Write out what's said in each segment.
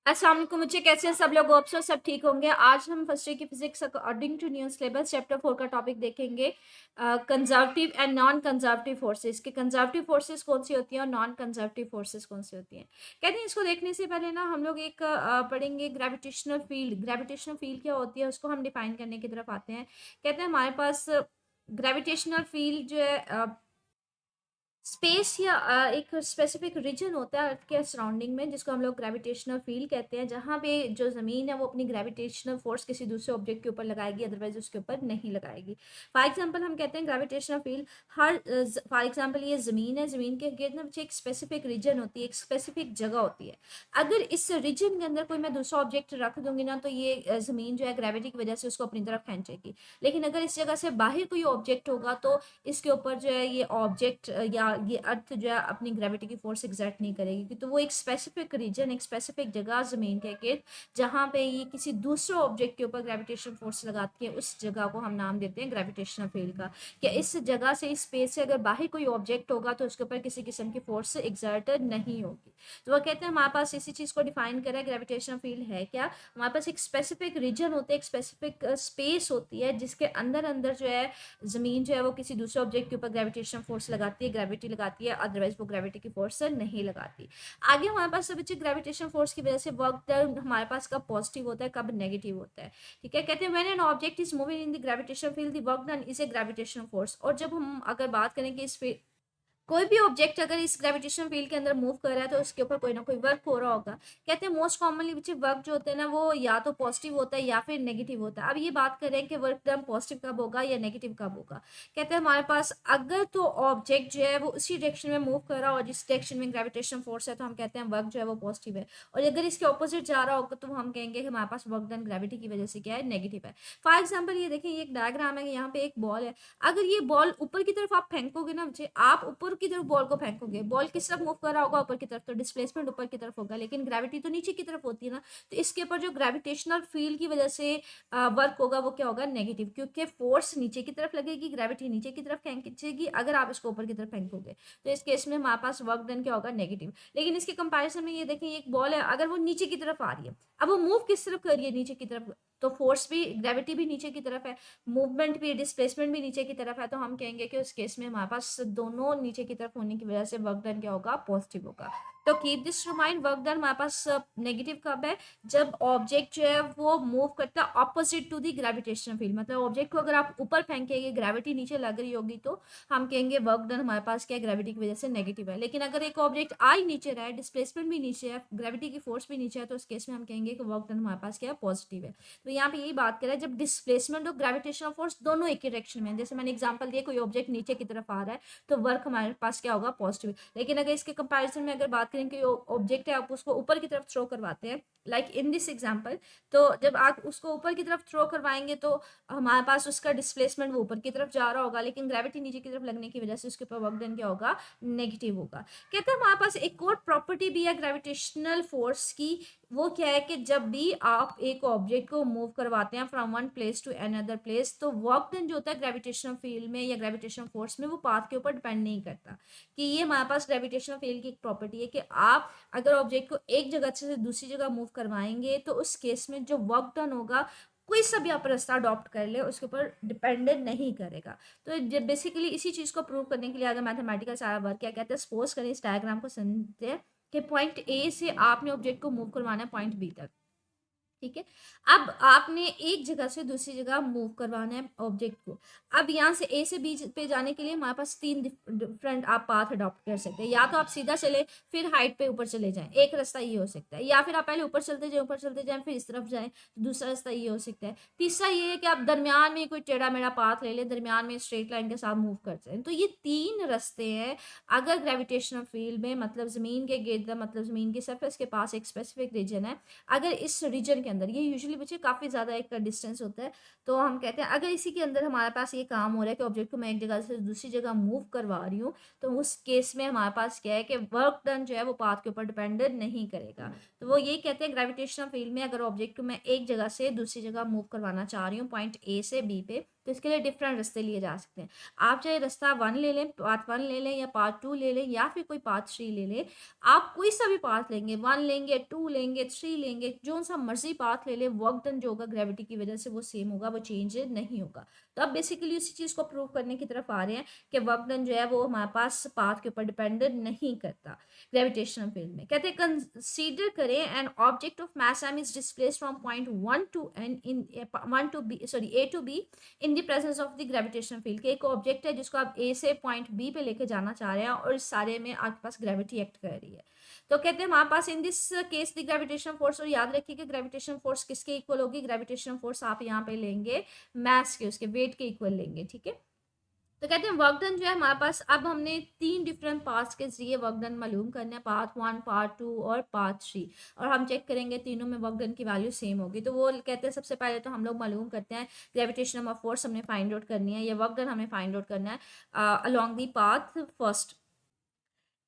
अस्सलाम वालेकुम बच्चे, कैसे हैं सब लोग? होप सो सब ठीक होंगे। आज हम फर्स्ट ईयर की physics according to new syllabus chapter 4 का टॉपिक देखेंगे, conservative and non conservative forces. कि कंजर्वेटिव फोर्सेस कौन सी होती हैं और नॉन कंजर्वेटिव फोर्सेस कौन सी होती हैं। कहते हैं इसको देखने से पहले ना हम लोग एक पढ़ेंगे ग्रेविटेशनल फील्ड। ग्रेविटेशनल फील्ड क्या होती है उसको हम डिफाइन करने की तरफ आते हैं। कहते हैं हमारे पास ग्रेविटेशनल फील्ड जो है स्पेस या एक स्पेसिफिक रीजन होता है अर्थ के सराउंडिंग में, जिसको हम लोग ग्रेविटेशनल फील्ड कहते हैं, जहाँ पे जो ज़मीन है वो अपनी ग्रेविटेशनल फोर्स किसी दूसरे ऑब्जेक्ट के ऊपर लगाएगी, अदरवाइज उसके ऊपर नहीं लगाएगी। फॉर एग्जांपल हम कहते हैं gravitational field her for example ये ज़मीन है, ज़मीन के गिर्द ना एक स्पेसिफिक रीजन होती है, एक स्पेसिफिक जगह होती है। अगर इस रीजन के अंदर कोई मैं दूसरा ऑब्जेक्ट रख दूंगी ना, तो ये ज़मीन जो है ग्रेविटी की वजह से उसको अपनी तरफ खींचेगी। लेकिन अगर इस जगह से बाहर कोई ऑब्जेक्ट होगा तो इसके ऊपर जो है ये ऑब्जेक्ट या ये अर्थ जो है अपनी ग्रेविटी की फोर्स एग्जर्ट नहीं करेगी। तो वो एक स्पेसिफिक रीजन, एक स्पेसिफिक जगह ज़मीन के गिर्द जहाँ पे ये किसी दूसरे ऑब्जेक्ट के ऊपर ग्रेविटेशन फोर्स लगाती है, उस जगह को हम नाम देते हैं ग्रेविटेशनल फील्ड का। कि इस जगह से, इस स्पेस से अगर बाहर कोई ऑब्जेक्ट होगा तो उसके ऊपर किसी किस्म की फोर्स एग्जर्ट नहीं होगी। तो वो कहते हैं हमारे पास इसी चीज़ को डिफाइन करें ग्रेविटेशनल फील्ड है क्या। हमारे पास एक स्पेसिफिक रीजन होता है, एक स्पेसिफिक स्पेस होती है, जिसके अंदर अंदर जो है ज़मीन जो है वो किसी दूसरे ऑब्जेक्ट के ऊपर ग्रेविटेशनल फोर्स लगाती है, ग्रेविटी लगाती है, अदरवाइज वो ग्रेविटी की फोर्स से नहीं लगाती। आगे हमारे पास बच्चे ग्रेविटेशनल फोर्स की वजह से वर्क डन हमारे पास कब पॉजिटिव होता है, कब नेगेटिव होता है। ठीक है, कहते हैं when an object is moving in the gravitational field the work done is a gravitational force. और जब हम अगर बात करें कि इस कोई भी ऑब्जेक्ट अगर इस ग्रेविटेशन फील्ड के अंदर मूव कर रहा है तो उसके ऊपर कोई ना कोई वर्क हो रहा होगा। कहते हैं मोस्ट कॉमनली बच्चे वर्क जो होते हैं ना वो या तो पॉजिटिव होता है या फिर नेगेटिव होता है। अब ये बात करें कि वर्क डन पॉजिटिव कब होगा या नेगेटिव कब होगा। कहते हैं हमारे पास अगर तो ऑब्जेक्ट जो है वो उसी डायरेक्शन में मूव कर रहा हो और जिस डायरेक्शन में ग्रेविटेशन फोर्स है, तो हम कहते हैं वर्क जो है वो पॉजिटिव है। और अगर इसके ऑपोजिट जा रहा होगा तो हम कहेंगे कि हमारे पास वर्क डन ग्रेविटी की वजह से क्या है, नेगेटिव है। फॉर एग्जाम्पल ये देखिए, ये एक डायग्राम है कि यहाँ पे एक बॉल है। अगर ये बॉल ऊपर की तरफ आप फेंकोगे ना बच्चे, आप ऊपर की तरफ बॉल को फेंकोगे, बॉल किस तरफ मूव कर रहा होगा, ऊपर की तरफ, तो डिस्प्लेसमेंट ऊपर की तरफ होगा। लेकिन ग्रेविटी तो नीचे की तरफ होती है ना, तो इसके ऊपर जो ग्रेविटेशनल फील्ड की वजह से वर्क होगा वो क्या होगा, नेगेटिव, क्योंकि फोर्स नीचे की तरफ लगेगी, ग्रेविटी नीचे की तरफ खींचेगी अगर आप इसको ऊपर की तरफ फेंकोगे। तो इस केस में हमारे पास वर्क डन क्या होगा, नेगेटिव। लेकिन इसके कंपैरिजन में ये देखें, एक बॉल है, अगर वो नीचे की तरफ आ रही है, अब वो मूव किस तरफ कर रही है, नीचे की तरफ, तो फोर्स भी, ग्रेविटी भी नीचे की तरफ है, मूवमेंट भी, डिस्प्लेसमेंट भी नीचे की तरफ है। तो हम कहेंगे कि उस केस में हमारे पास दोनों नीचे की तरफ होने की वजह से वर्क डन क्या होगा, पॉजिटिव होगा। तो keep this to mind, work done हमारे पास नेगेटिव कब है, जब ऑब्जेक्ट जो है वो मूव करता है opposite to the gravitational field. मतलब ऑब्जेक्ट को अगर आप ऊपर फेंकेंगे, ग्रेविटी नीचे लग रही होगी, तो हम कहेंगे वर्क डन हमारे पास क्या है, ग्रेविटी की वजह से नेगेटिव है। लेकिन अगर एक ऑब्जेक्ट आई नीचे रहा है, डिस्प्लेसमेंट भी नीचे है, ग्रेविटी की फोर्स भी नीचे है, तो उस केस में हम कहेंगे कि वर्क डन हमारे पास क्या है, पॉजिटिव है। तो यहाँ पे यही बात करें, जब डिस्प्लेसमेंट और ग्रेविटेशनल फोर्स दोनों एक ही डायरेक्शन में है, जैसे मैंने एग्जांपल दिया, कोई ऑब्जेक्ट नीचे की तरफ आ रहा है तो वर्क हमारे पास क्या होगा, पॉजिटिव। लेकिन अगर इसके कंपैरिजन में अगर बात करें कि ऑब्जेक्ट है, आप उसको ऊपर की तरफ थ्रो करवाते हैं, लाइक इन दिस एग्जाम्पल, तो जब आप उसको ऊपर की तरफ थ्रो करवाएंगे तो हमारे पास उसका डिस्प्लेसमेंट वो ऊपर की तरफ जा रहा होगा, लेकिन ग्रेविटी नीचे की तरफ लगने की वजह से उसके ऊपर वर्क डन क्या होगा, नेगेटिव होगा। कहते हैं हमारे पास एक और प्रॉपर्टी भी है ग्रेविटेशनल फोर्स की। वो क्या है कि जब भी आप एक ऑब्जेक्ट को मूव करवाते हैं from one place to another place, तो वर्क डन जो होता है ग्रेविटेशनल फील्ड में या ग्रेविटेशनल फोर्स में, वो पाथ के ऊपर डिपेंड नहीं करता। कि ये हमारे पास ग्रेविटेशनल फील्ड की एक प्रॉपर्टी है कि आप अगर ऑब्जेक्ट को एक जगह से दूसरी जगह मूव करवाएंगे तो उस केस में जो वर्क डन होगा, कोई सा भी आप रास्ता अडॉप्ट कर ले, उसके ऊपर डिपेंडेंट नहीं करेगा। तो बेसिकली इसी चीज़ को प्रूव करने के लिए अगर मैथमेटिकल सारा वर्क क्या कहते हैं, सपोज करें इस डायग्राम को समझते हैं कि पॉइंट ए से आपने ऑब्जेक्ट को मूव करवाना है पॉइंट बी तक। ठीक है, अब आपने एक जगह से दूसरी जगह मूव करवाना है ऑब्जेक्ट को। अब यहाँ से ए से बी पे जाने के लिए हमारे पास तीन डिफरेंट आप पाथ अडॉप्ट कर सकते हैं। या तो आप सीधा चले फिर हाइट पे ऊपर चले जाएं, एक रास्ता ये हो सकता है। या फिर आप पहले ऊपर चलते जाएं, ऊपर चलते जाएं, फिर इस तरफ जाएं, तो दूसरा रास्ता ये हो सकता है। तीसरा ये है कि आप दरमियान में कोई टेढ़ा मेढ़ा पाथ ले लें, दरमियान में स्ट्रेट लाइन के साथ मूव कर जाएं। तो ये तीन रास्ते हैं अगर ग्रेविटेशनल फील्ड में, मतलब जमीन के गिर्द, मतलब जमीन की सरफेस के पास एक स्पेसिफिक रीजन है, अगर इस रीजन के अंदर, ये यूजुअली बच्चे काफ़ी ज़्यादा एक डिस्टेंस होता है, तो हम कहते हैं अगर इसी के अंदर हमारे पास ये काम हो रहा है कि ऑब्जेक्ट को मैं एक जगह से दूसरी जगह मूव करवा रही हूँ, तो उस केस में हमारे पास क्या है कि वर्क डन जो है वो पाथ के ऊपर डिपेंडेंट नहीं करेगा। तो वो ये कहते हैं ग्रेविटेशनल फील्ड में अगर ऑब्जेक्ट को मैं एक जगह से दूसरी जगह मूव करवाना चाह रही हूँ पॉइंट ए से बी पे, तो इसके लिए डिफरेंट रास्ते लिए जा सकते हैं। आप चाहे रास्ता 1 ले लें, पाथ 1 ले लें या पाथ 2 ले लें या फिर कोई पाथ 3 ले लें। आप कोई सा भी पाथ लेंगे, 1 लेंगे, 2 लेंगे, 3 लेंगे, जो सा मर्जी पाथ ले लें, वर्क डन जो होगा ग्रेविटी की वजह से वो सेम होगा, वो चेंज नहीं होगा। तो अब बेसिकली उसी चीज़ को प्रूव करने की तरफ आ रहे हैं कि वर्क डन जो है वो हमारे पास पाथ के ऊपर डिपेंडेंट नहीं करता ग्रेविटेशनल फील्ड में। कहते हैं कंसीडर करें an object of mass m is displaced from point 1 to n in 1 to b sorry a to b in the presence of the gravitational field. एक ऑब्जेक्ट है जिसको आप a से पॉइंट b पे लेके जाना चाह रहे हैं और इस सारे में आपके पास ग्रेविटी एक्ट कर रही है। तो कहते हैं हमारे पास in this case the gravitational force, और याद रखिए कि ग्रेविटेशनल फोर्स किसके इक्वल होगी, ग्रेविटेशनल फोर्स आप यहाँ पे लेंगे मास के, उसके वेट के इक्वल लेंगे, ठीक है। तो कहते हैं वर्क डन जो है हमारे पास, अब हमने 3 डिफरेंट पार्ट्स के जरिए वर्क डन मालूम करना है, पार्ट 1, पार्ट 2 और पार्ट 3, और हम चेक करेंगे तीनों में वर्क डन की वैल्यू सेम होगी। तो वो कहते हैं सबसे पहले तो हम लोग मालूम करते हैं ग्रेविटेशनल फोर्स हमने फाइंड आउट करनी है, ये वर्क डन हमें फाइंड आउट करना है along the path first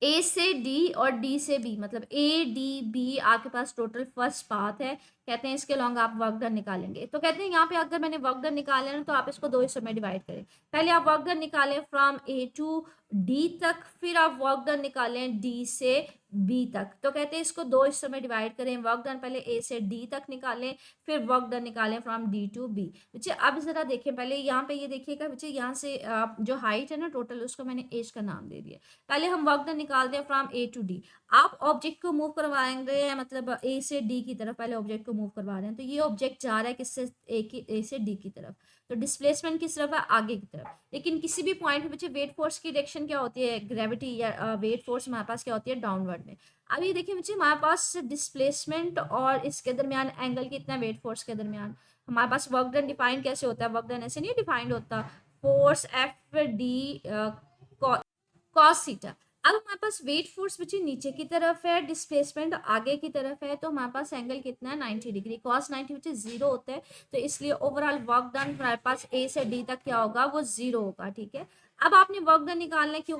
A से डी और डी से बी, मतलब ए डी बी आपके पास टोटल फर्स्ट पाथ है। कहते हैं इसके लॉन्ग आप वर्क डन निकालेंगे। तो कहते हैं यहाँ पे अगर मैंने वर्क डन निकाले ना तो आप इसको दो हिस्सों में डिवाइड करें। पहले आप वर्क डन निकालें फ्रॉम ए टू डी तक, फिर आप वर्क डन निकालें डी से बी तक। तो कहते हैं इसको दो हिस्सों में डिवाइड करें, वर्क डन पहले ए से डी तक निकालें, फिर वर्क डन निकालें फ्रॉम डी टू बी। बच्चे अब जरा देखें, पहले यहाँ पे ये देखिएगा बच्चे, यहाँ से जो हाइट है ना टोटल, उसको मैंने एज का नाम दे दिया। पहले हम वर्क डन निकालते हैं फ्रॉम ए टू डी। आप ऑब्जेक्ट को मूव करवाएंगे, मतलब ए से डी की तरफ पहले ऑब्जेक्ट को मूव करवा रहे हैं। तो ये ऑब्जेक्ट जा रहा है किससे, ए से डी की तरफ, तो डिस्प्लेसमेंट किस तरफ है, आगे की तरफ। लेकिन किसी भी पॉइंट पे बच्चे वेट फोर्स की डायरेक्शन क्या होती है, ग्रेविटी या वेट फोर्स हमारे पास क्या होती है, डाउनवर्ड में। अब ये देखिए बच्चे, हमारे पास डिस्प्लेसमेंट और इसके दरमियान एंगल कितना, वेट फोर्स के दरमियान। हमारे पास वर्क डन डिफाइन कैसे होता है, वर्क डन ऐसे नहीं डिफाइंड होता, force F D cos theta. अब हमारे पास वेट फोर्स बच्चे नीचे की तरफ है, डिस्प्लेसमेंट आगे की तरफ है, तो हमारे पास एंगल कितना है, 90 डिग्री। कॉस 90 बच्चे जीरो होता है, तो इसलिए ओवरऑल वर्क डन हमारे पास ए से डी तक क्या होगा, वो जीरो होगा, ठीक है। अब आपने वर्क डन निकालने की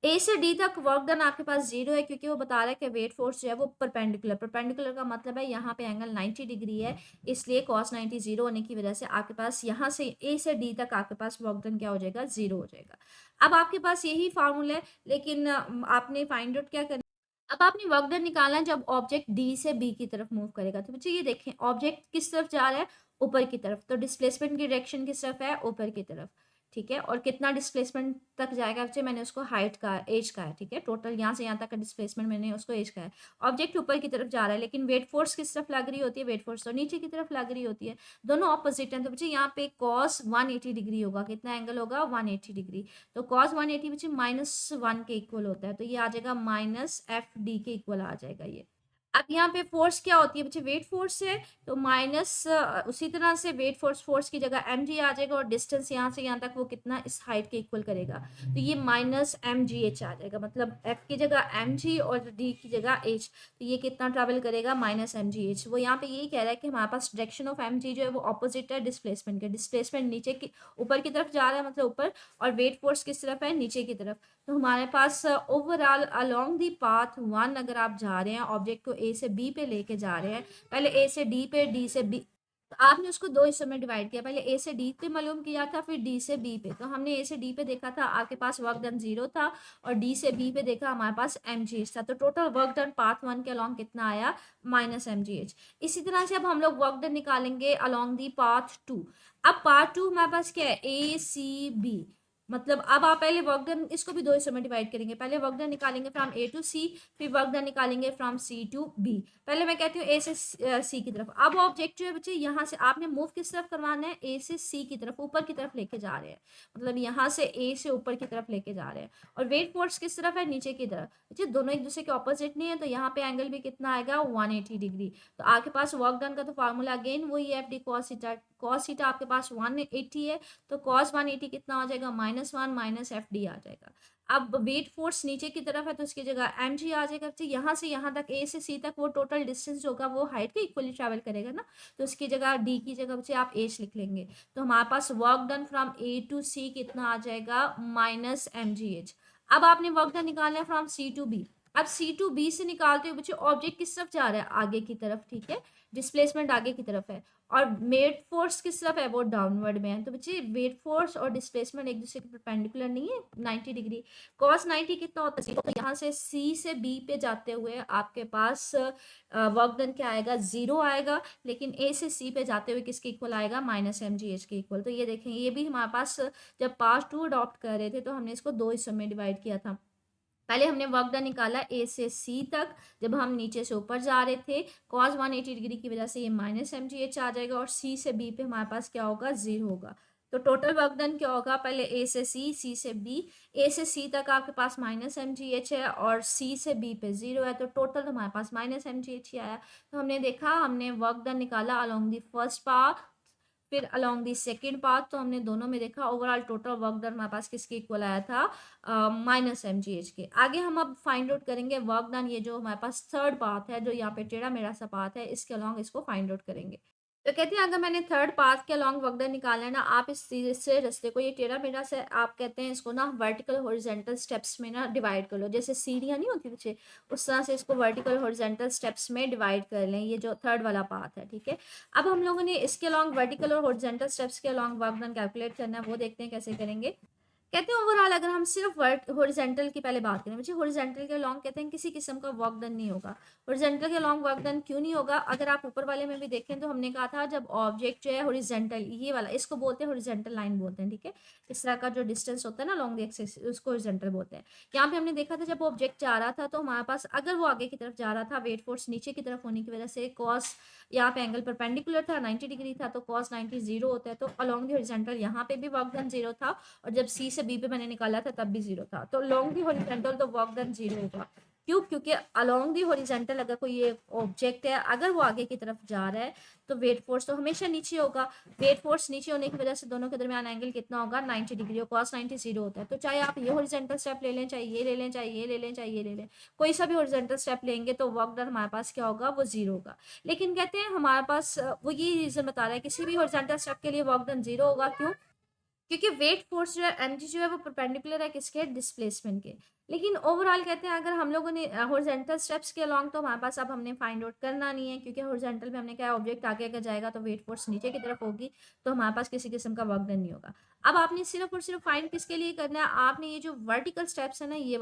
ए से डी तक वर्क डन आपके पास जीरो है, क्योंकि वो बता रहा है कि वेट फोर्स जो है वो परपेंडिकुलर, परपेंडिकुलर का मतलब है यहाँ पे एंगल 90 डिग्री है, इसलिए कॉस 90 जीरो होने की वजह से आपके पास यहाँ से ए से डी तक आपके पास वर्क डन क्या हो जाएगा, जीरो हो जाएगा। अब आपके पास यही फार्मूला है, लेकिन आपने फाइंड आउट क्या करना, अब आपने वर्क डन निकालना है जब ऑब्जेक्ट डी से बी की तरफ मूव करेगा। तो बच्चे ये देखें, ऑब्जेक्ट किस तरफ जा रहा है, ऊपर की तरफ, तो डिस्प्लेसमेंट की डायरेक्शन किस तरफ है, ऊपर की तरफ, ठीक है। और कितना डिस्प्लेसमेंट तक जाएगा बच्चे, मैंने उसको हाइट का, एज का है, ठीक है। टोटल यहाँ से यहाँ तक का डिस्प्लेसमेंट मैंने उसको एज का है। ऑब्जेक्ट ऊपर की तरफ जा रहा है, लेकिन वेट फोर्स किस तरफ लग रही होती है, वेट फोर्स तो नीचे की तरफ लग रही होती है, दोनों ऑपोजिट हैं। तो बच्चे यहाँ पे कॉस 180 डिग्री होगा, कितना एंगल होगा, 180 डिग्री। तो कॉस 180 बच्चे -1 के इक्वल होता है, तो ये आ जाएगा -FD के इक्वल आ जाएगा ये। अब यहाँ पे फोर्स क्या होती है बच्चे, वेट फोर्स है, तो माइनस उसी तरह से वेट फोर्स, फोर्स की जगह mg आ जाएगा, और डिस्टेंस यहाँ से यहाँ तक वो कितना, इस हाइट के इक्वल करेगा, तो ये -mgh आ जाएगा। मतलब f की जगह mg और d की जगह h, तो ये कितना ट्रैवल करेगा, -mgh। वो यहाँ पे यही कह रहा है कि हमारे पास डायरेक्शन ऑफ mg जो है वो ऑपोजिट है डिस्प्लेसमेंट के, डिस्प्लेसमेंट नीचे की ऊपर की तरफ जा रहा है, मतलब ऊपर, और वेट फोर्स किस तरफ है, नीचे की तरफ। तो हमारे पास ओवरऑल अलोंग दी पाथ 1 अगर आप जा रहे हैं, ऑब्जेक्ट को ए से बी पे लेके जा रहे हैं, पहले ए से डी पे, डी से बी, तो आपने उसको दो हिस्सों में डिवाइड किया, पहले ए से डी पे मालूम किया था, फिर डी से बी पे। तो हमने ए से डी पे देखा था, आपके पास वर्क डन जीरो था, और डी से बी पे देखा हमारे पास mgh था। तो टोटल वर्क डन पाथ 1 के अलोंग कितना आया, -mgh। इसी तरह से अब हम लोग वर्क डन निकालेंगे अलोंग दी पाथ 2। अब पार्ट 2 हमारे पास क्या है, ए सी बी, मतलब अब आप पहले वर्क डन, इसको भी दो हिस्सों में डिवाइड करेंगे, पहले वर्क डन निकालेंगे फ्रॉम ए टू सी, फिर वर्क डन निकालेंगे फ्रॉम सी टू बी। पहले मैं कहती हूँ ए से सी की तरफ। अब ऑब्जेक्ट जो है बच्चे यहाँ से आपने मूव किस तरफ करवाना है, ए से सी की तरफ, ऊपर की तरफ लेके जा रहे हैं, मतलब यहाँ से ए से ऊपर की तरफ लेके जा रहे हैं। और वेट फोर्स किस तरफ है, नीचे की तरफ। बच्चे दोनों एक दूसरे के ऑपोजिट नहीं है, तो यहाँ पे एंगल भी कितना आएगा, 180 डिग्री। तो आपके पास वर्क डन का तो फार्मूला अगेन वही है, FD cos theta. cos theta आपके पास 180 है, तो cos 180 कितना हो जाएगा, -1 -FD आ जाएगा। अब वेट फोर्स नीचे की तरफ है, तो इसकी जगह mg आ जाएगा। तो यहाँ से यहाँ तक, ए से सी तक, वो टोटल डिस्टेंस होगा वो हाइट के इक्वली ट्रैवल करेगा ना, तो इसकी जगह डी की जगह बच्चे आप एच लिख लेंगे। तो हमारे पास work done from A to C कितना आ जाएगा, -mgh। अब आपने वर्क डन निकालना है फ्रॉम सी टू बी। अब सी टू बी से निकालते हुए बच्चे ऑब्जेक्ट किस तरफ जा रहा है, आगे की तरफ, ठीक है, डिस्प्लेसमेंट आगे की तरफ है, और वेट फोर्स किस तरफ है, वो डाउनवर्ड में है। तो बच्चे वेट फोर्स और डिस्प्लेसमेंट एक दूसरे के परपेंडिकुलर नहीं है 90 डिग्री। कॉस 90 कितना होता है, तो यहाँ से सी से बी पे जाते हुए आपके पास वर्क डन क्या आएगा, जीरो आएगा, लेकिन ए से सी पे जाते हुए किसके इक्वल आएगा, माइनस एम जी एच के इक्वल। तो ये देखें, ये भी हमारे पास जब पार्ट टू अडॉप्ट कर रहे थे तो हमने इसको दो हिस्सों में डिवाइड किया था। पहले हमने वर्क डन निकाला ए से सी तक, जब हम नीचे से ऊपर जा रहे थे कॉस 180 डिग्री की वजह से ये माइनस एम जी एच आ जाएगा, और सी से बी पे हमारे पास क्या होगा, जीरो होगा। तो टोटल वर्क डन क्या होगा, पहले ए से सी से बी, ए से सी तक आपके पास माइनस एम जी एच है और सी से बी पे जीरो है, तो टोटल हमारे पास माइनस एम जी एच ही आया। तो हमने देखा, हमने वर्क डन निकाला अलोंग दी फर्स्ट पाथ, फिर अलोंग दी सेकेंड पाथ, तो हमने दोनों में देखा ओवरऑल टोटल वर्क डन हमारे पास किसके इक्वल आया था, माइनस एम जी एच के। आगे हम अब फाइंड आउट करेंगे वर्क डन, ये जो हमारे पास थर्ड पाथ है, जो यहाँ पे टेढ़ा मेढ़ा सा पाथ है, इसके अलोंग इसको फाइंड आउट करेंगे। तो कहते हैं अगर मैंने थर्ड पाथ के अलोंग वर्क डन निकालना है ना, आप इस से रास्ते को, ये टेढ़ा मेढ़ा से आप कहते हैं इसको ना वर्टिकल हॉरिजॉन्टल स्टेप्स में ना डिवाइड कर लो, जैसे सीढ़ियाँ नहीं होती पीछे, उस तरह से इसको वर्टिकल हॉरिजॉन्टल स्टेप्स में डिवाइड कर लें, ये जो थर्ड वाला पाथ है, ठीक है। अब हम लोगों ने इसके अलोंग वर्टिकल और हॉरिजॉन्टल स्टेप्स के अलोंग वर्क डन कैलकुलेट करना है, वो देखते हैं कैसे करेंगे। कहते हैं ओवरऑल अगर हम सिर्फ वर्ट हॉरिजॉन्टल की पहले बात करें, मुझे हॉरिजॉन्टल के लॉन्ग कहते हैं किसी किस्म का वर्क डन नहीं होगा। हॉरिजॉन्टल के लॉन्ग वर्क डन क्यों नहीं होगा, अगर आप ऊपर वाले में भी देखें तो हमने कहा था जब ऑब्जेक्ट जो है हॉरिजॉन्टल, ये वाला इसको बोलते हैं हॉरिजॉन्टल लाइन बोलते हैं, ठीक है, इस तरह का जो डिस्टेंस होता है ना लॉन्ग एक्सिस, उसको हॉरिजॉन्टल बोलते हैं। यहाँ पे हमने देखा था जब ऑब्जेक्ट जा रहा था तो हमारे पास अगर वो आगे की तरफ जा रहा था, वेट फोर्स नीचे की तरफ होने की वजह से कॉस यहाँ पे एंगल परपेंडिकुलर था 90 डिग्री था, तो कॉस 90 जीरो होता है, तो अलॉन्ग दी हॉरिजॉन्टल यहाँ पे भी वर्क डन जीरो था, और जब सी से बी पे मैंने निकाला था तब भी जीरो था, तो लॉन्ग दी हॉरिजॉन्टल तो वर्क डन जीरो होगा। क्यों, क्योंकि अलोंग दी हॉरिजॉन्टल अगर कोई ये ऑब्जेक्ट है, अगर वो आगे की तरफ जा रहा है तो वेट फोर्स तो हमेशा नीचे होगा। वेट फोर्स नीचे होने की वजह से दोनों के दरमियान एंगल कितना होगा, 90 डिग्री, और कॉस 90 जीरो होता है। तो चाहे आप ये हॉरिजॉन्टल स्टेप ले लें, चाहे ये ले लें, चाहे ये ले लें, चाहे ये ले लें, कोई सा भी हॉरिजॉन्टल स्टेप लेंगे तो वर्क डन हमारे पास क्या होगा, वो जीरो होगा। लेकिन कहते हैं हमारे पास वो ये रीजन बता रहा है किसी भी हॉरिजॉन्टल स्टेप के लिए वर्क डन जीरो होगा। क्यों, क्योंकि वेट फोर्स जो है एम जी जो है वो परपेंडिकुलर है किसके, डिस्प्लेसमेंट के। लेकिन ओवरऑल कहते हैं अगर हम लोगों ने हॉरिजॉन्टल स्टेप्स के अलोंग, तो हमारे पास अब हमने फाइंड आउट करना नहीं है, क्योंकि हॉरिजॉन्टल में हमने क्या, ऑब्जेक्ट आगे अगर जाएगा तो वेट फोर्स नीचे की तरफ होगी, तो हमारे पास किसी किस्म का वर्क डन नहीं होगा। अब आपने सिर्फ और सिर्फ फाइंड किसके लिए करना है, आपने ये जो वर्टिकल स्टेप्स है ना, ये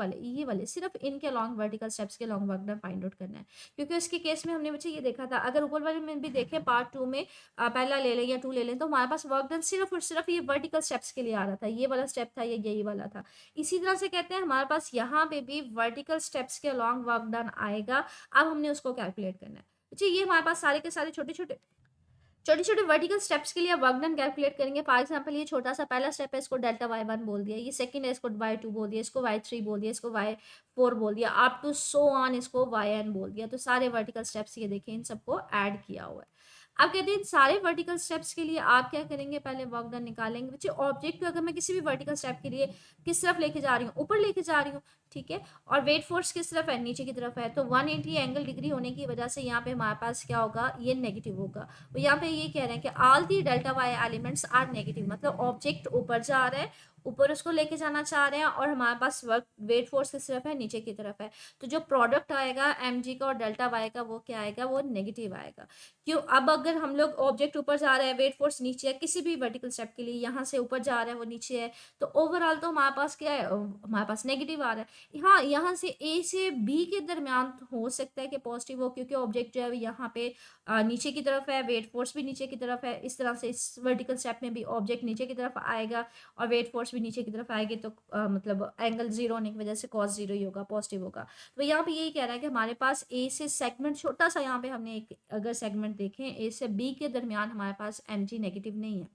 वाले सिर्फ इनके अलोंग, वर्टिकल स्टेप्स के along work done find out करना है। क्योंकि उसके केस में हमने बच्चे ये देखा था, अगर ऊपर वाले में भी देखें पार्ट टू में, पहला ले लें या टू ले लें, तो हमारे पास वर्क डन सिर्फ और सिर्फ ये वर्टिकल स्टेप्स के लिए आ रहा था, ये वाला स्टेप था, ये यही वाला था। इसी तरह से कहते हैं हमारे पास यहाँ पे भी वर्टिकल स्टेप्स के अलोंग वर्क डन आएगा। अब हमने उसको कैलकुलेट करना है। अच्छा, ये हमारे पास सारे के सारे छोटे छोटे वर्टिकल स्टेप्स के लिए वर्क डन कैलकुलेट करेंगे। फॉर एग्जांपल ये छोटा सा पहला स्टेप है, इसको डेल्टा वाई वन बोल दिया, ये सेकंड है, इसको वाई टू बोल दिया, इसको वाई थ्री बोल दिया, इसको वाई फोर बोल दिया, अप टू सो ऑन, इसको वाई एन बोल दिया। तो सारे वर्टिकल स्टेप्स ये देखें, इन सबको ऐड किया हुआ है। अब कहते हैं सारे वर्टिकल स्टेप्स के लिए आप क्या करेंगे, पहले वर्क डन निकालेंगे। बच्चे ऑब्जेक्ट को अगर मैं किसी भी वर्टिकल स्टेप के लिए किस तरफ लेके जा रही हूँ, ऊपर लेके जा रही हूँ, ठीक है, और वेट फोर्स किस तरफ है, नीचे की तरफ है, तो 180 एंगल डिग्री होने की वजह से यहाँ पे हमारे पास क्या होगा, ये नेगेटिव होगा। तो यहाँ पे ये कह रहे हैं कि all the delta y elements are negative, मतलब ऑब्जेक्ट ऊपर जा रहा है, ऊपर उसको लेके जाना चाह रहे हैं, और हमारे पास वर्क वेट फोर्स किस तरफ है, नीचे की तरफ है। तो जो प्रोडक्ट आएगा एम जी का और डेल्टा वाई का, वो क्या आएगा, वो नेगेटिव आएगा। क्यों, अब अगर हम लोग ऑब्जेक्ट ऊपर जा रहा है, वेट फोर्स नीचे है, किसी भी वर्टिकल स्टेप के लिए यहाँ से ऊपर जा रहा है, वो नीचे है, तो ओवरऑल तो हमारे पास क्या है, हमारे पास नेगेटिव आ रहा है। हाँ, यहाँ से ए से बी के दरमियान हो सकता है कि पॉजिटिव हो, क्योंकि ऑब्जेक्ट जो है यहाँ पे नीचे की तरफ है, वेट फोर्स भी नीचे की तरफ है, इस तरह से इस वर्टिकल स्टेप में भी ऑब्जेक्ट नीचे की तरफ आएगा और वेट फोर्स भी नीचे की तरफ आएगी, तो मतलब एंगल जीरो होने की वजह से कॉस जीरो ही होगा, पॉजिटिव होगा। तो यहाँ पे यही कह रहा है कि हमारे पास ए से सेगमेंट छोटा सा, यहाँ पे हमने एक अगर सेगमेंट देखें ए से बी के दरमियान, हमारे पास एम जी नेगेटिव नहीं है।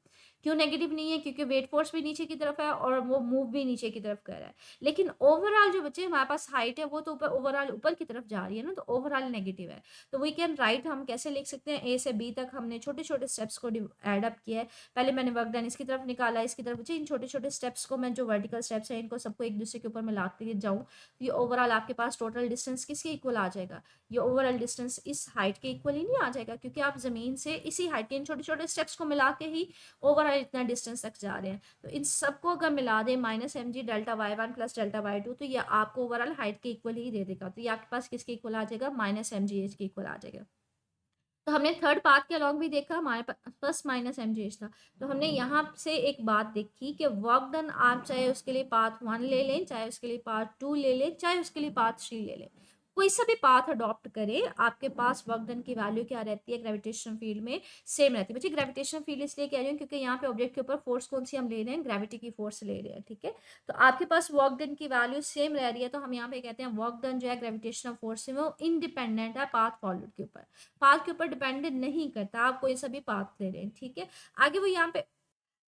क्यों नेगेटिव नहीं है, क्योंकि वेट फोर्स भी नीचे की तरफ है और वो मूव भी नीचे की तरफ कर रहा है। लेकिन ओवरऑल जो बच्चे हमारे पास हाइट है, वो तो ऊपर ओवरऑल ऊपर की तरफ जा रही है ना, तो ओवरऑल नेगेटिव है। तो वी कैन राइट, हम कैसे लिख सकते हैं, ए से बी तक हमने छोटे छोटे स्टेप्स को ऐड अप किया है। पहले मैंने वर्क डन इसकी तरफ निकाला, इसकी तरफ बच्चे इन छोटे छोटे स्टेप्स को मैं, जो वर्टिकल स्टेप्स है, इनको सबको एक दूसरे के ऊपर मिलाते जाऊँ, तो ये ओवरऑल आपके पास टोटल डिस्टेंस किसके इक्वल आ जाएगा, ये ओवरऑल डिस्टेंस इस हाइट के इक्वल ही नहीं आ जाएगा, क्योंकि आप जमीन से इसी हाइट के इन छोटे छोटे स्टेप्स को मिला के ही ओवरऑल ओवरऑल इतना डिस्टेंस तक जा रहे हैं। तो इन सबको अगर मिला दें -mg delta y1 plus delta y2, तो ये आपको ओवरऑल हाइट के इक्वल ही दे देगा। तो ये आपके पास किसके इक्वल आ जाएगा, -mgh के इक्वल आ जाएगा। तो हमने थर्ड पाथ के अलॉन्ग भी देखा, हमारे पास -mgh था। तो हमने यहाँ से एक बात देखी कि वर्क डन आप चाहे उसके लिए पाथ 1 ले लें, चाहे उसके लिए पाथ 2 ले लें, चाहे उसके लिए पाथ 3 ले लें, कोई सा भी पाथ अडॉप्ट करें, आपके पास वर्क डन की वैल्यू क्या रहती है ग्रेविटेशनल फील्ड में, सेम रहती है। बच्चे ग्रेविटेशनल फील्ड इसलिए कह रही हूँ क्योंकि यहाँ पे ऑब्जेक्ट के ऊपर फोर्स कौन सी हम ले रहे हैं, ग्रेविटी की फोर्स ले रहे हैं, ठीक है। तो आपके पास वर्क डन की वैल्यू सेम रह रही है, तो हम यहाँ पे कहते हैं वर्क डन जो है ग्रेविटेशनल फोर्स से वो इंडिपेंडेंट है पाथ फॉलोड के ऊपर, पाथ के ऊपर डिपेंडेंट नहीं करता, आप कोई सा भी पाथ ले रहे हैं, ठीक है। आगे वो यहाँ पे,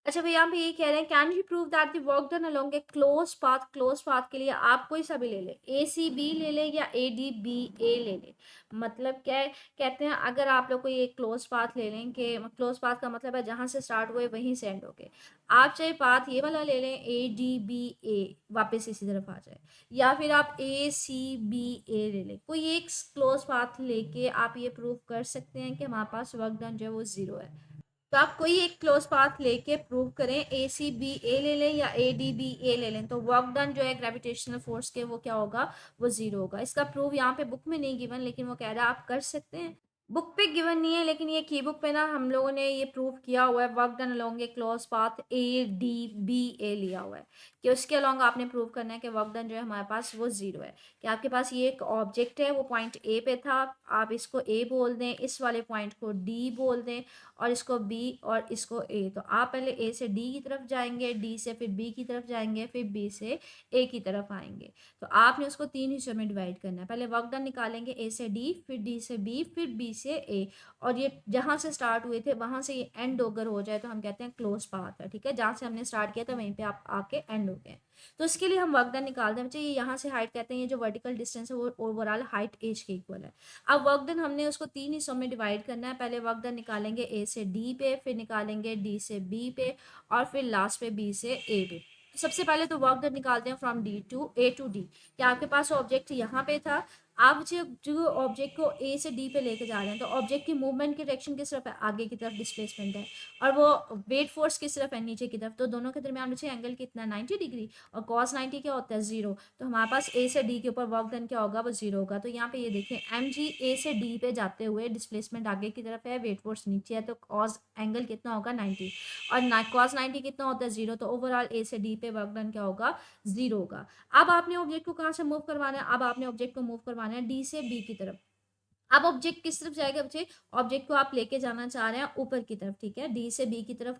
अच्छा भैया यहाँ पे ये कह रहे हैं can you prove that the work done along a close path, close path के लिए आप कोई सा भी ले लें, ए सी बी ले लें या ए डी बी ए ले लें। मतलब क्या है, कहते हैं अगर आप लोग कोई एक क्लोज पाथ ले लें, कि क्लोज पाथ का मतलब है जहाँ से स्टार्ट हुए वहीं से एंड हो गए, आप चाहे पाथ ये वाला ले लें ए डी बी ए वापस इसी तरफ आ जाए, या फिर आप ए सी बी ए ले लें, कोई एक क्लोज पाथ लेके आप ये प्रूव कर सकते हैं कि हमारे पास वर्क डन जो है वो जीरो है। तो आप कोई एक क्लोज पाथ लेके प्रूव करें, ए सी बी ए ले लें या ए डी बी ए ले लें, तो वर्क डन जो है ग्रेविटेशनल फोर्स के वो क्या होगा, वो जीरो होगा। इसका प्रूफ यहाँ पे बुक में नहीं गिवन, लेकिन वो कह रहा है आप कर सकते हैं। बुक पे गिवन नहीं है, लेकिन ये की बुक पे ना हम लोगों ने ये प्रूव किया हुआ है, work done along a close path A D B A लिया हुआ है, कि उसके अलोंग आपने प्रूव करना है कि वर्क डन जो है हमारे पास वो जीरो है। कि आपके पास ये एक ऑब्जेक्ट है, वो पॉइंट ए पे था, आप इसको ए बोल दें, इस वाले पॉइंट को डी बोल दें, और इसको बी और इसको ए। तो आप पहले ए से डी की तरफ जाएंगे, डी से फिर बी की तरफ जाएंगे, फिर बी से ए की तरफ आएंगे। तो आपने उसको 3 हिस्सों में डिवाइड करना है, पहले वर्क डन निकालेंगे ए से डी, फिर डी से बी, फिर बी से ए, और ये जहाँ से स्टार्ट हुए थे वहाँ से ये एंड अगर हो जाए तो हम कहते हैं क्लोज पाथ है, ठीक है। जहाँ से हमने स्टार्ट किया था वहीं पे आप आके एंड हो गए। तो इसके लिए हम वर्क डन निकालते हैं बच्चे, ये यहाँ से हाइट कहते हैं, ये जो वर्टिकल डिस्टेंस है वो ओवरऑल हाइट एज के इक्वल है। अब वर्क डन हमने उसको 3 हिस्सों में डिवाइड करना है, पहले वर्क डन निकालेंगे ए से डी पे, फिर निकालेंगे डी से बी पे, और फिर लास्ट पे बी से ए पे। तो सबसे पहले तो वर्क डन निकालते हैं from d to a to d. क्या आपके पास ऑब्जेक्ट यहाँ पे था, आप जो ऑब्जेक्ट को ए से डी पे लेके जा रहे हैं, तो ऑब्जेक्ट की मूवमेंट की डायरेक्शन किस तरफ है, आगे की तरफ डिस्प्लेसमेंट है, और वो वेट फोर्स किस तरफ है, नीचे की तरफ। तो दोनों के दरमियान मुझे एंगल कितना 90 डिग्री, और कॉस 90 क्या होता है, जीरो। तो हमारे पास ए से डी के ऊपर वर्क डन क्या होगा, वो जीरो होगा। तो यहाँ पे ये देखें एम जी ए से डी पे जाते हुए डिस्प्लेसमेंट आगे की तरफ है, वेट फोर्स नीचे है, तो कॉस एंगल कितना होगा 90, और कॉस 90 कितना होता है, जीरो। तो ओवरऑल ए से डी पे वर्क डन क्या होगा, जीरो होगा। अब आपने ऑब्जेक्ट को कहाँ से मूव करवाना है, अब आपने ऑब्जेक्ट को मूव करवाना है डी से बी की तरफ। अब ऑब्जेक्ट किस तरफ जाएगा बच्चे, ऑब्जेक्ट को आप लेके जाना चाह रहे हैं ऊपर की तरफ, ठीक है। डी से बी की तरफ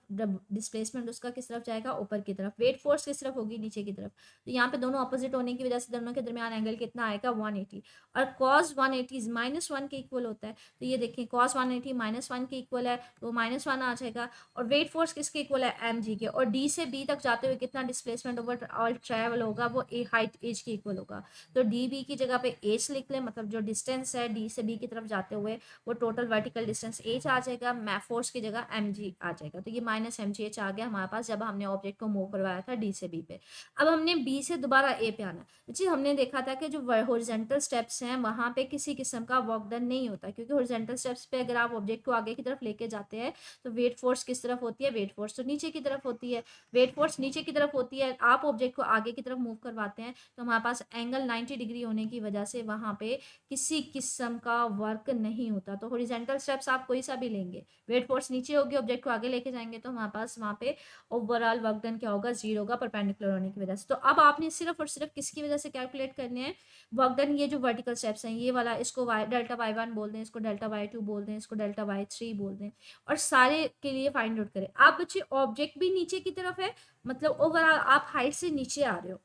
डिस्प्लेसमेंट उसका किस तरफ जाएगा, ऊपर की तरफ। वेट फोर्स किस तरफ होगी, नीचे की तरफ। तो यहाँ पे दोनों ऑपोजिट होने की वजह से दोनों के दरमियान एंगल कितना आएगा, 180, और कॉस 180 -1 के इक्वल होता है। तो ये देखें कॉस 180 -1 के इक्वल है, तो -1 आ जाएगा। और वेट फोर्स किसके इक्वल है, एम जी के। और डी से बी तक जाते हुए कितना डिस्प्लेसमेंट ओवर ऑल ट्रेवल होगा, वो ए हाइट एज के इक्वल होगा। तो डी बी की जगह पे एज लिख लें, मतलब जो डिस्टेंस है डी से बी की तरफ जाते हुए वो टोटल वर्टिकल डिस्टेंस एच आ जाएगा, फोर्स की जगह एम जी आ जाएगा। तो ये -mgh आ गया हमारे पास जब हमने ऑब्जेक्ट को मूव करवाया था डी से बी पे। अब हमने बी से दोबारा ए पे आना है जी। हमने देखा था कि जो हॉरिजॉन्टल स्टेप्स हैं वहां पे किसी किस्म का वर्क डन नहीं होता, क्योंकि हॉरिजॉन्टल स्टेप्स पे अगर आप ऑब्जेक्ट को आगे की तरफ लेके जाते हैं तो वेट फोर्स किस तरफ होती है, वेट फोर्स तो नीचे की तरफ होती है। वेट फोर्स नीचे की तरफ होती है, आप ऑब्जेक्ट को आगे की तरफ मूव करवाते हैं, तो हमारे पास एंगल 90 डिग्री होने की वजह से वहां पे किसी किस्म का वर्क नहीं होता। तो हॉरिजॉन्टल स्टेप्स आप कोई सा भी लेंगे, वेट फोर्स नीचे होगी, ऑब्जेक्ट को आगे लेके जाएंगे, तो हमारे पास वहाँ पे ओवरऑल वर्क डन क्या होगा, जीरो होगा, परपेंडिकुलर होने की वजह से। तो अब आपने सिर्फ और सिर्फ किसकी वजह से कैलकुलेट करने हैं, वर्क डन। ये जो वर्टिकल स्टेप्स हैं ये वाला, इसको डेल्टा y1 बोल दें, इसको डेल्टा y2 बोल दें, इसको डेल्टा y3 बोल दें, और सारे के लिए फाइंड आउट करें। आप बच्चे ऑब्जेक्ट भी नीचे की तरफ है, मतलब ओवरऑल आप हाइट से नीचे आ रहे हो,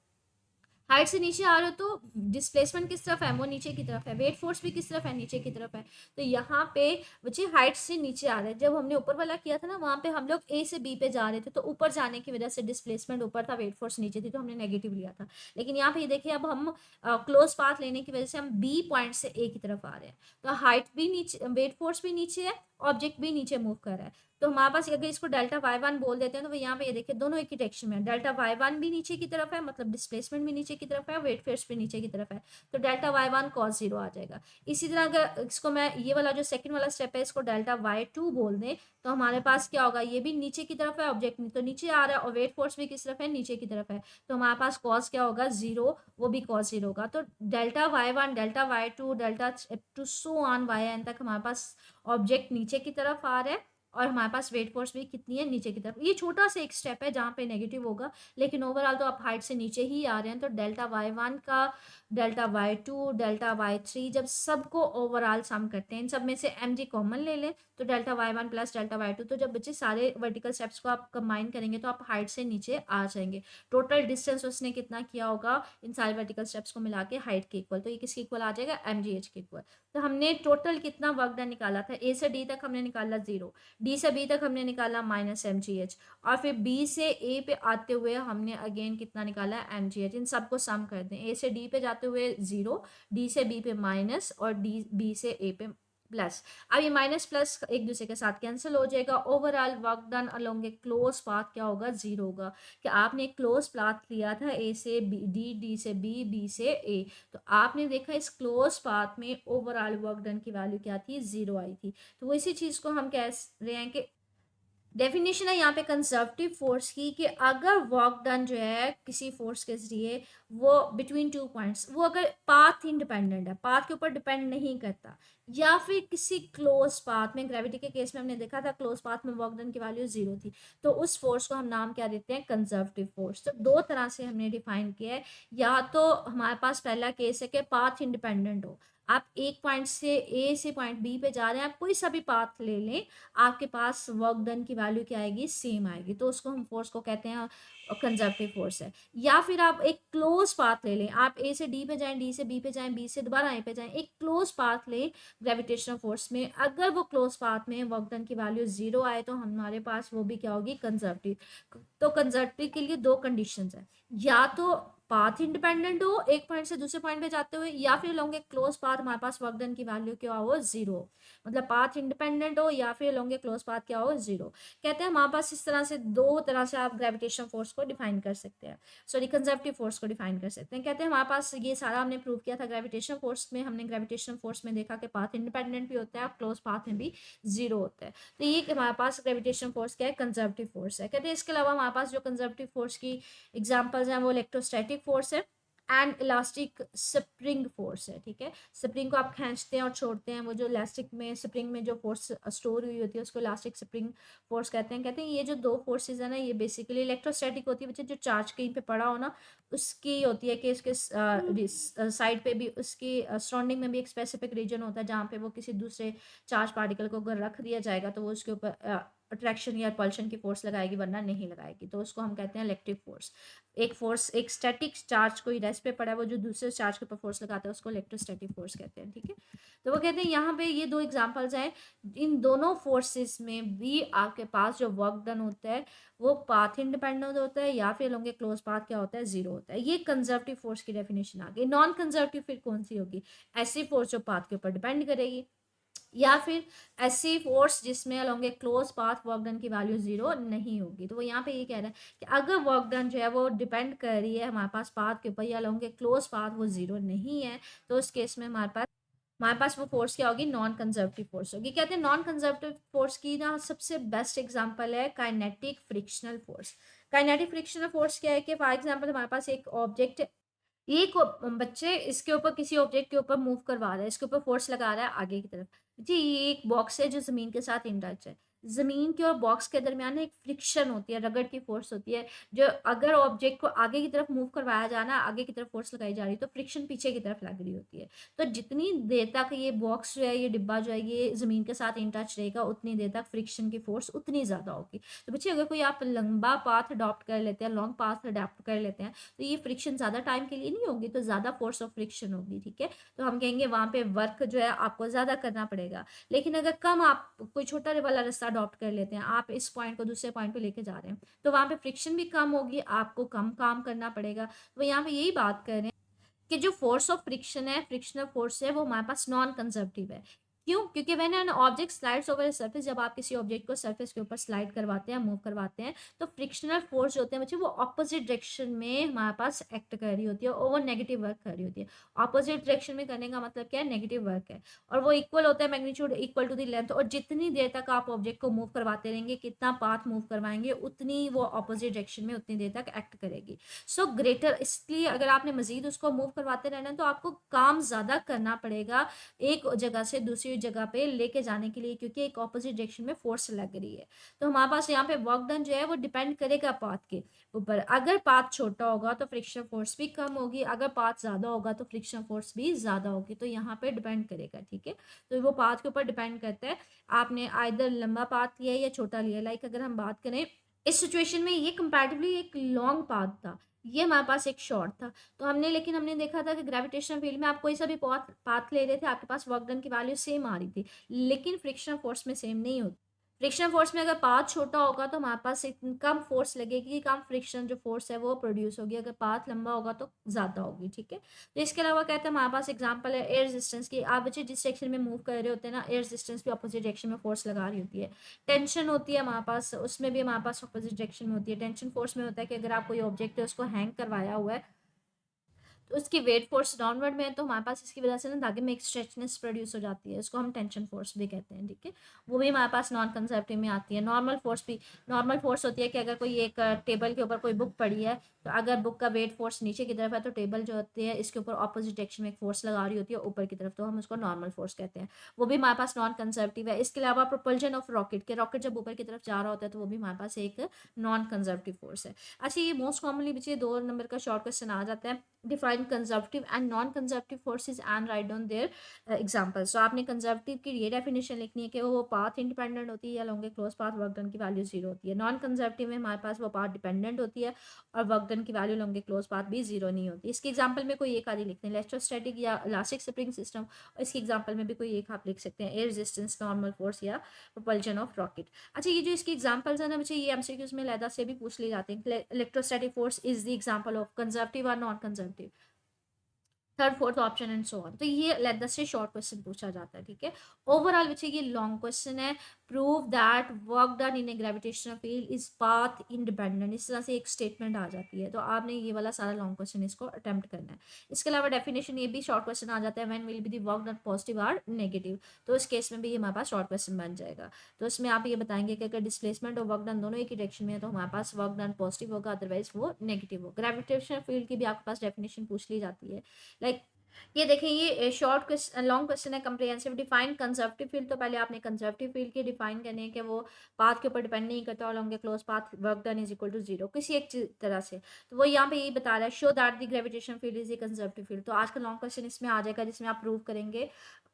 हाइट से नीचे आ रहे हो तो डिस्प्लेसमेंट किस तरफ है, वो नीचे की तरफ है। वेट फोर्स भी किस तरफ है, नीचे की तरफ है। तो यहाँ पे बच्चे हाइट से नीचे आ रहे हैं। जब हमने ऊपर वाला किया था ना, वहाँ पे हम लोग ए से बी पे जा रहे थे, तो ऊपर जाने की वजह से डिस्प्लेसमेंट ऊपर था, वेट फोर्स नीचे थी, तो हमने नेगेटिव लिया था। लेकिन यहाँ पे ये देखिए, अब हम क्लोज पाथ लेने की वजह से हम बी पॉइंट से ए की तरफ आ रहे हैं, तो हाइट भी नीचे, वेट फोर्स भी नीचे है, ऑब्जेक्ट भी नीचे मूव कर रहा है। तो हमारे पास अगर इसको डेल्टा y1 बोल देते हैं तो यहाँ पे ये देखिए दोनों एक ही डायरेक्शन में है, डेल्टा y1 भी नीचे की तरफ है, मतलब डिस्प्लेसमेंट भी नीचे की तरफ है, वेट फोर्स भी नीचे की तरफ है, तो डेल्टा y1 cos 0 आ जाएगा। इसी तरह अगर इसको मैं ये वाला जो सेकंड वाला स्टेप है इसको डेल्टा y2 बोल दें तो हमारे पास क्या होगा, ये भी नीचे की तरफ है, ऑब्जेक्ट तो नीचे आ रहा है और वेट फोर्स भी किस तरफ है, नीचे की तरफ है, तो हमारे पास कॉस क्या होगा, 0, वो भी कॉस 0 होगा। तो delta y1 delta y2 delta two so on yn तक हमारे पास ऑब्जेक्ट नीचे की तरफ आ रहा है और हमारे पास वेट फोर्स भी कितनी है, नीचे की तरफ। ये छोटा सा एक स्टेप है जहाँ पे नेगेटिव होगा, लेकिन ओवरऑल तो आप हाइट से नीचे ही आ रहे हैं। तो डेल्टा y1 का डेल्टा y2 डेल्टा y3 जब सबको ओवरऑल सम करते हैं, इन सब में से mg कॉमन ले लें तो delta y1 plus delta y2, तो जब बच्चे सारे वर्टिकल स्टेप्स को आप कंबाइन करेंगे तो आप हाइट से नीचे आ जाएंगे। टोटल डिस्टेंस उसने कितना किया होगा इन सारे वर्टिकल स्टेप्स को मिला के हाइट के इक्वल, तो ये किसके इक्वल आ जाएगा, mgh के इक्वल। तो हमने टोटल कितना वर्क डन निकाला था, ए से डी तक हमने निकाला 0, डी से बी तक हमने निकाला माइनस mgh, और फिर बी से ए पे आते हुए हमने अगेन कितना निकाला mgh। इन सबको सम कर दें, ए से डी पे जाते हुए 0, डी से बी पे माइनस और डी बी से ए पे प्लस। अब ये माइनस प्लस एक दूसरे के साथ कैंसिल हो जाएगा, overall work done along a close path क्या होगा, 0 होगा। कि आपने एक क्लोज पाथ लिया था ए से बी, डी, डी से बी, बी से ए, तो आपने देखा इस क्लोज पाथ में ओवरऑल वर्क डन की वैल्यू क्या थी, 0 आई थी। तो इसी चीज को हम कह रहे हैं कि डेफिनेशन है यहाँ पे कंजर्वेटिव फोर्स की, कि अगर वर्क डन जो है किसी फोर्स के जरिए वो बिटवीन टू पॉइंट्स, वो अगर पाथ इंडिपेंडेंट है, पाथ के ऊपर डिपेंड नहीं करता, या फिर किसी क्लोज पाथ में, ग्रेविटी के केस में हमने देखा था क्लोज पाथ में वर्क डन की वैल्यू 0 थी, तो उस फोर्स को हम नाम क्या देते हैं, कंजर्वेटिव फोर्स। तो दो तरह से हमने डिफाइन किया है, या तो हमारे पास पहला केस है कि पाथ इंडिपेंडेंट हो, आप एक पॉइंट से ए से पॉइंट बी पे जा रहे हैं, आप कोई सा भी पाथ ले लें, आपके पास वर्क डन की वैल्यू क्या आएगी, सेम आएगी, तो उसको हम फोर्स को कहते हैं कंजर्वेटिव फोर्स है। या फिर आप एक क्लोज पाथ ले लें, आप ए से डी पे जाएं, डी से बी पे जाएं, बी से दोबारा ए पे जाएं, एक क्लोज पाथ लें ग्रेविटेशनल फोर्स में, अगर वो क्लोज पाथ में वर्क डन की वैल्यू 0 आए तो हमारे पास वो भी क्या होगी, कंजर्वेटिव। तो कंजर्वेटिव के लिए दो कंडीशंस है, या तो पाथ इंडिपेंडेंट हो एक पॉइंट से दूसरे पॉइंट पे जाते हुए, या फिर लॉन्ग एक क्लोज पाथ हमारे पास वर्क डन की वैल्यू क्या हो, 0, मतलब पाथ इंडिपेंडेंट हो या फिर लॉन्ग क्लोज पाथ क्या हो, 0। कहते हैं हमारे पास इस तरह से दो तरह से आप ग्रेविटेशनल फोर्स को डिफाइन कर सकते हैं, सॉरी कंजर्वेटिव फोर्स को डिफाइन कर सकते हैं। कहते हैं हमारे पास ये सारा हमने प्रूव किया था ग्रेविटेशनल फोर्स में, हमने ग्रेविटेशनल फोर्स में देखा कि पाथ इंडिपेंडेंट भी होता है और क्लोज पाथ में भी 0 होता है। तो ये हमारे पास ग्रेविटेशनल फोर्स क्या है, कंजर्वेटिव फोर्स है। कहते हैं इसके अलावा हमारे पास जो कंजर्वेटिव फोर्स की एग्जाम्पल्स हैं वो इलेक्ट्रोस्टैटिक फोर्स है एंड इलास्टिक स्प्रिंग फोर्स है। ठीक है, स्प्रिंग को आप खींचते हैं और छोड़ते हैं, वो जो इलास्टिक में स्प्रिंग में जो फोर्स स्टोर हुई होती है उसको इलास्टिक स्प्रिंग फोर्स कहते हैं। कहते हैं ये जो दो फोर्सेज है ना, ये बेसिकली इलेक्ट्रोस्टैटिक होती है बच्चे, जो चार्ज कहीं पे पड़ा हो ना उसकी होती है कि उसके साइड पे भी, उसकी सराउंडिंग में भी एक स्पेसिफिक रीजन होता है जहाँ पे वो किसी दूसरे चार्ज पार्टिकल को अगर रख दिया जाएगा तो वो उसके ऊपर अट्रैक्शन या पल्शन की फोर्स लगाएगी, वरना नहीं लगाएगी, तो उसको हम कहते हैं इलेक्ट्रिक फोर्स। एक फोर्स, एक स्टैटिक चार्ज कोई रेस्ट पे पड़ा है, वो जो दूसरे चार्ज के ऊपर फोर्स लगाता है उसको इलेक्ट्रोस्टैटिक फोर्स कहते हैं। ठीक है, तो वो कहते हैं यहाँ पे ये दो एग्जांपल्स हैं, इन दोनों फोर्सेस में भी आपके पास जो वर्क डन होता है वो पाथ इंडिपेंडेंट होता है, या फिर लोगे क्लोज पाथ क्या होता है, 0 होता है। ये कंजर्वेटिव फोर्स की डेफिनेशन आ गई। नॉन कंजर्वेटिव फिर कौन सी होगी, ऐसी फोर्स जो पाथ के ऊपर डिपेंड करेगी, या फिर ऐसी फोर्स जिसमें along a close path work done की वैल्यू 0 नहीं होगी। तो वो यहाँ पे ये कह रहा है कि अगर वर्क डन जो है वो डिपेंड कर रही है हमारे पास पाथ के ऊपर या अलोंग ए क्लोज पाथ वो 0 नहीं है, तो उस केस में हमारे पास वो फोर्स क्या होगी, नॉन कंजर्वेटिव फोर्स होगी। कहते हैं नॉन कंजर्वेटिव फोर्स की ना सबसे बेस्ट एग्जांपल है kinetic frictional force. Kinetic frictional force क्या है कि फॉर एग्जांपल हमारे पास एक ऑब्जेक्ट, एक बच्चे इसके ऊपर किसी ऑब्जेक्ट के ऊपर मूव करवा रहा है, इसके ऊपर फोर्स लगा रहा है आगे की तरफ। जी, ये एक बॉक्स है जो जमीन के साथ इन टच है, जमीन के और बॉक्स के दरमियान एक फ्रिक्शन होती है, रगड़ की फोर्स होती है, जो अगर ऑब्जेक्ट को आगे की तरफ मूव करवाया जाना, आगे की तरफ फोर्स लगाई जा रही है तो फ्रिक्शन पीछे की तरफ लग रही होती है। तो जितनी देर तक ये बॉक्स जो है, ये डिब्बा जो है, ये जमीन के साथ इन टच रहेगा, उतनी देर तक फ्रिक्शन की फोर्स उतनी ज्यादा होगी। तो बच्चे अगर कोई आप लंबा पाथ अडॉप्ट कर लेते हैं, लॉन्ग पाथ अडॉप्ट कर लेते हैं, तो ये फ्रिक्शन ज़्यादा टाइम के लिए नहीं होगी, तो ज़्यादा फोर्स ऑफ फ्रिक्शन होगी। ठीक है, तो हम कहेंगे वहाँ पे वर्क जो है आपको ज़्यादा करना पड़ेगा। लेकिन अगर कम, आप कोई छोटा वाला रास्ता अडॉप्ट कर लेते हैं, आप इस पॉइंट को दूसरे पॉइंट पे लेके जा रहे हैं, तो वहाँ पे फ्रिक्शन भी कम होगी, आपको कम काम करना पड़ेगा। तो यहाँ पे यही बात कर रहे हैं कि जो फोर्स ऑफ फ्रिक्शन है, फ्रिक्शनल फोर्स है, वो हमारे पास नॉन कंजर्वेटिव है। क्यों? क्योंकि when an object slides over a surface, जब आप किसी ऑब्जेक्ट को सरफेस के ऊपर स्लाइड करवाते हैं, मूव करवाते हैं, तो फ्रिक्शनल फोर्स जो होते हैं बच्चे वो ऑपोजिट डायरेक्शन में हमारे पास एक्ट कर रही होती है और वो नेगेटिव वर्क कर रही होती है। ऑपोजिट डायरेक्शन में करने का मतलब क्या है? नेगेटिव वर्क है। और वो इक्वल होता है magnitude equal to the length, और जितनी देर तक आप ऑब्जेक्ट को मूव करवाते रहेंगे, कितना पाथ मूव करवाएंगे, उतनी वो ऑपोजिट डायरेक्शन में उतनी देर तक एक्ट करेगी। सो ग्रेटर, इसलिए अगर आपने मजीद उसको मूव करवाते रहना है तो आपको काम ज़्यादा करना पड़ेगा एक जगह से दूसरी जगह पे लेके जाने के लिए, क्योंकि एक ऑपोजिट डायरेक्शन में फोर्स लग रही है। तो हमारे पास यहाँ पे वर्क डन जो है वो डिपेंड करेगा पाथ के ऊपर। अगर पाथ छोटा होगा तो फ्रिक्शन फोर्स भी कम होगी, अगर पाथ ज़्यादा होगा तो फ्रिक्शन फोर्स भी ज़्यादा होगी। तो यहाँ पे डिपेंड करेगा, ठीक है। तो वो पाथ के ऊपर डिपेंड करता है, आपने आइदर लंबा पाथ लिया या छोटा लिया। लाइक अगर हम बात करें इस सिचुएशन में, ये कंपैरेटिवली एक लॉन्ग पाथ था, ये हमारे पास एक शॉर्ट था। तो लेकिन हमने देखा था कि ग्रेविटेशनल फील्ड में आप कोई सा भी पाथ पाथ ले रहे थे, आपके पास वर्क डन की वैल्यू सेम आ रही थी, लेकिन फ्रिक्शन फोर्स में सेम नहीं होती। फ्रिक्शन फोर्स में अगर पाथ छोटा होगा तो हमारे पास कम फोर्स लगेगी, कम फ्रिक्शन जो फोर्स है वो प्रोड्यूस होगी। अगर पाथ लंबा होगा तो ज़्यादा होगी, ठीक है। तो इसके अलावा कहते हैं हमारे पास एग्जांपल है एयर रेजिस्टेंस की। आप बच्चे जिस डायरेक्शन में मूव कर रहे होते हैं ना, एयर रेजिस्टेंस भी अपोजिट डायरेक्शन में फोर्स लगा रही होती है। टेंशन होती है हमारे पास, उसमें भी हमारे पास अपोजिट डायरेक्शन में होती है। टेंशन फोर्स में होता है कि अगर आप कोई ऑब्जेक्ट है उसको हैंग करवाया हुआ है, तो उसकी वेट फोर्स डाउनवर्ड में है, तो हमारे पास इसकी वजह से ना धागे में एक स्ट्रेचनेस प्रोड्यूस हो जाती है, इसको हम टेंशन फोर्स भी कहते हैं, ठीक है। वो भी हमारे पास नॉन कंजर्वेटिव में आती है। नॉर्मल फोर्स भी, नॉर्मल फोर्स होती है कि अगर कोई एक टेबल के ऊपर कोई बुक पड़ी है, तो अगर बुक का वेट फोर्स नीचे की तरफ है तो टेबल जो होती है इसके ऊपर ऑपोजिट डायरेक्शन में एक फोर्स लगा रही होती है ऊपर की तरफ, तो हम उसको नॉर्मल फोर्स कहते हैं। वो भी हमारे पास नॉन कंजर्वेटिव है। इसके अलावा प्रोपल्जन ऑफ रॉकेट, के रॉकेट जब ऊपर की तरफ जा रहा होता है तो वो भी हमारे पास एक नॉन कंजर्वेटिव फोर्स है। अच्छा, ये मोस्ट कॉमनली बच्चे 2 नंबर का शॉर्ट क्वेश्चन आ जाता है, define conservative and non conservative forces and write down their examples. तो आपने कंजर्वेटिव की ये डेफिनेशन लिखनी है कि वो पाथ इंडिपेंडेंट होती है या long close path work done की वैल्यू 0 होती है। नॉन कंजर्वेटिव में हमारे पास वो पाथ डिपेंडेंट होती है और वर्क डन की वैल्यू लॉन्ग क्लोज पाथ भी 0 नहीं होती। इसके एग्जाम्पल में कोई एक आदि लिखते हैं, इलेक्ट्रोस्टैटिक या इलास्टिक स्प्रिंग सिस्टम, और इसके एग्जाम्पल में भी कोई एक आप लिख सकते हैं, एयर रेजिस्टेंस, नॉर्मल फोर्स या प्रोपल्जन ऑफ रॉकेट। अच्छा, ये जो इसके एग्जाम्पल्स है ना बच्चे, ये एमसीक्यूज में लैदा से भी पूछ लिए जाते हैं। Electrostatic force is the example of conservative और non conservative, third fourth option and so on. तो ये लेट से शॉर्ट क्वेश्चन पूछा जाता है, ठीक है। ओवरऑल बच्चे ये लॉन्ग क्वेश्चन है। Prove that work done in A gravitational field is path independent, इस तरह से एक स्टेटमेंट आ जाती है। तो आपने ये वाला सारा लॉन्ग क्वेश्चन इसको अटेम्प्ट करना है। इसके अलावा डेफिनेशन ये भी शॉर्ट क्वेश्चन आ जाता है, when will be the work done positive और नेगेटिव। तो इस केस में भी हमारे पास शॉर्ट क्वेश्चन बन जाएगा। तो इसमें आप ये बताएंगे कि अगर डिस्प्लेसमेंट और वर्क डन दोनों एक ही डायरेक्शन में है तो हमारे पास वर्क डन पॉजिटिव होगा, अदरवाइज वो नेगेटिव हो। ग्रेविटेशनल फील्ड की भी आपके पास डेफिनेशन पूछ ली जाती है। लाइक ये देखें, ये शॉर्ट क्वेश्चन, लॉन्ग क्वेश्चन है। कंप्रिहेंसिव डिफाइन कंजर्वेटिव फील्ड, तो पहले आपने कंजर्वेटिव फील्ड की डिफाइन करने है कि वो पाथ के ऊपर डिपेंड नहीं करता और long close path work done is equal to 0 किसी एक तरह से। तो वो यहाँ पे यही बता रहा है, show that the gravitation field is a conservative field. तो आज का लॉन्ग क्वेश्चन इसमें आ जाएगा जिसमें आप प्रूव करेंगे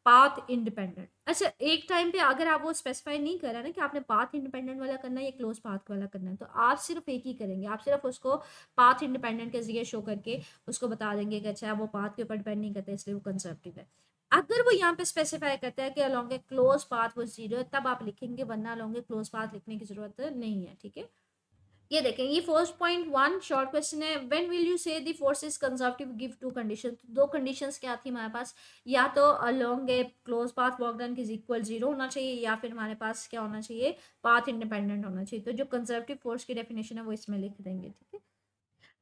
पाथ इंडिपेंडेंट। अच्छा, एक टाइम पे अगर आप वो स्पेसिफाई नहीं कर रहे ना कि आपने पाथ इंडिपेंडेंट वाला करना है या क्लोज पाथ वाला करना है, तो आप सिर्फ एक ही करेंगे, आप सिर्फ उसको पाथ इंडिपेंडेंट के जरिए शो करके उसको बता देंगे कि अच्छा वो पाथ के ऊपर डिपेंड नहीं करता इसलिए वो कंजर्वेटिव है। अगर वो यहाँ पे स्पेसिफाई करता है कि अलोंग ए क्लोज पाथ वो 0 है, तब आप लिखेंगे, वरना अलोंग ए क्लोज पाथ लिखने की जरूरत नहीं है, ठीक है। ये देखें, ये 4.1 शॉर्ट क्वेश्चन है। When will you say the force is conservative, give two condition. दो कंडीशंस क्या थी हमारे पास, या तो along a close path work done is equal 0 होना चाहिए, या फिर हमारे पास क्या होना चाहिए, पाथ इंडिपेंडेंट होना चाहिए। तो जो कंजर्वेटिव फोर्स की डेफिनेशन है वो इसमें लिख देंगे, ठीक है।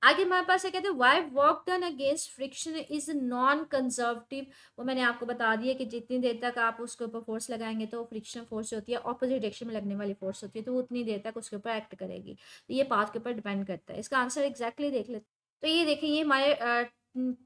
आगे हमारे पास है, कहते हैं why work done against friction is non conservative. वो मैंने आपको बता दिया कि जितनी देर तक आप उसके ऊपर फोर्स लगाएंगे तो फ्रिक्शन फोर्स होती है, ऑपोजिट डायरेक्शन में लगने वाली फोर्स होती है, तो वो उतनी देर तक उसके ऊपर एक्ट करेगी। तो ये पाथ के ऊपर डिपेंड करता है। इसका आंसर एग्जैक्टली देख लेते हैं। तो ये देखिए, ये हमारे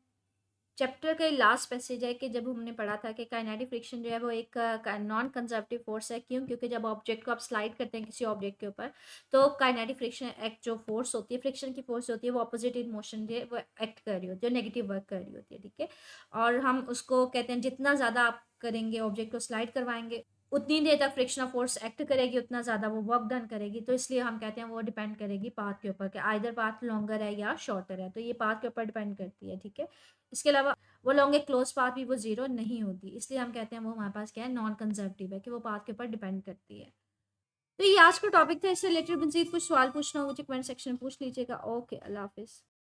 चैप्टर का लास्ट पैसेज है कि जब हमने पढ़ा था कि काइनेटिक फ्रिक्शन जो है वो एक नॉन कंजर्वेटिव फोर्स है। क्यों? क्योंकि जब ऑब्जेक्ट को आप स्लाइड करते हैं किसी ऑब्जेक्ट के ऊपर, तो काइनेटिक फ्रिक्शन एक्ट जो फोर्स होती है, फ्रिक्शन की फोर्स होती है, वो अपोजिट इन मोशन जो है वो एक्ट कर रही होती है, नेगेटिव वर्क कर रही होती है, ठीक है। और हम उसको कहते हैं जितना ज़्यादा आप करेंगे, ऑब्जेक्ट को स्लाइड करवाएंगे, उतनी देर तक फ्रिक्शनल फोर्स एक्ट करेगी, उतना ज़्यादा वो वर्क डन करेगी। तो इसलिए हम कहते हैं वो डिपेंड करेगी पाथ के ऊपर कि आइदर पाथ लॉन्गर है या शॉर्टर है। तो ये पाथ के ऊपर डिपेंड करती है, ठीक है। इसके अलावा वो लॉन्ग एक क्लोज पाथ भी वो 0 नहीं होती, इसलिए हम कहते हैं वो हमारे पास क्या है, नॉन कंजर्वेटिव है, कि वो पाथ के ऊपर डिपेंड करती है। तो ये आज का टॉपिक था। इससे रिलेटेड मजीद कुछ सवाल पूछना हो मुझे कमेंट सेक्शन में पूछ लीजिएगा। ओके, अल्लाह हाफिज़।